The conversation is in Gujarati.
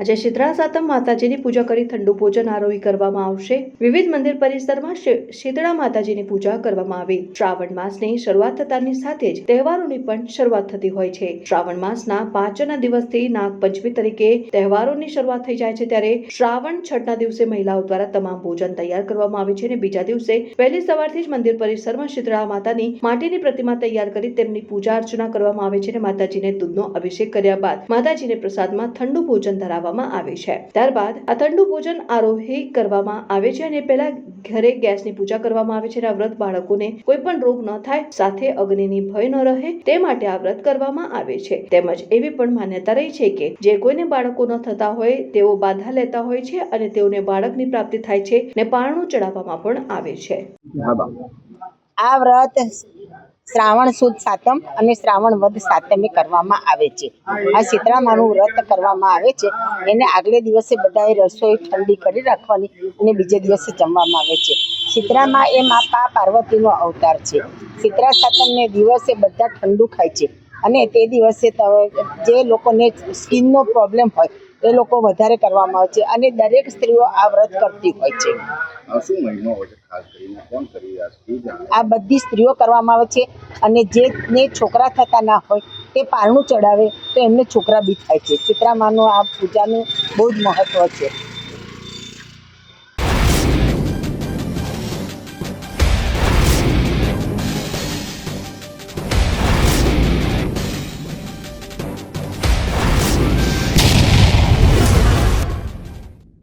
આજે શીતળા સાતમ માતાજીની પૂજા કરી ઠંડુ ભોજન આરોહી કરવામાં આવશે। વિવિધ મંદિર પરિસરમાં શીતળા માતાજીની પૂજા કરવામાં આવી। શ્રાવણ માસની શરૂઆત થતાની સાથે જ તહેવારોની પણ શરૂઆત થતી હોય છે। શ્રાવણ માસના પાંચમના દિવસથી નાગપંચમી તરીકે તહેવારોની શરૂઆત થઈ જાય છે, ત્યારે શ્રાવણ છઠના દિવસે મહિલાઓ દ્વારા તમામ ભોજન તૈયાર કરવામાં આવે છે અને બીજા દિવસે વહેલી સવારથી જ મંદિર પરિસરમાં શીતળા માતાની માટીની પ્રતિમા તૈયાર કરી તેમની પૂજા અર્ચના કરવામાં આવે છે અને માતાજીને દૂધનો અભિષેક કર્યા બાદ માતાજીને પ્રસાદમાં ઠંડુ ભોજન ધરાવવામાં આવે છે। ત્યારબાદ આ ઠંડુ ભોજન આરોહી કરવામાં આવે છે અને પહેલા ઘરે ગેસની પૂજા કરવામાં આવે છે અને આ વ્રત બાળકોને કોઈ પણ રોગ ન થાય, સાથે અગ્નિની ભય ન રહે તે માટે આ વ્રત કરવામાં આવે છે। તેમજ એવી પણ માન્યતા રહી છે કે જે કોઈને બાળકો ન થતા હોય તેઓ બાધા લેતા હોય છે અને તેઓને બાળકની પ્રાપ્તિ થાય છે ને પારણું ચડાવવામાં પણ આવે છે। આ વ્રત શ્રાવણ સુદ સાતમ અને શ્રાવણ વદ સાતમે કરવામાં આવે છે। આ શીતળા માનું વ્રત કરવામાં આવે છે। એને આગલે દિવસે બધાએ રસોઈ ઠંડી કરી રાખવાની અને બીજે દિવસે જમવામાં આવે છે। શીતળામાં એ મા પાર્વતીનો અવતાર છે। શીતળા સાતમને દિવસે બધા ઠંડુ ખાય છે અને તે દિવસે જે લોકોને સ્કિનનો પ્રોબ્લેમ હોય એ લોકો વધારે કરવામાં આવે છે અને દરેક સ્ત્રીઓ આ વ્રત કરતી હોય છે। આ બધી સ્ત્રીઓ કરવામાં આવે છે અને જેને છોકરા થતા ના હોય તે પારણું ચડાવે તો એમને છોકરા બી થાય છે। શીતળા માનું આ પૂજાનું બહુ જ મહત્વ છે।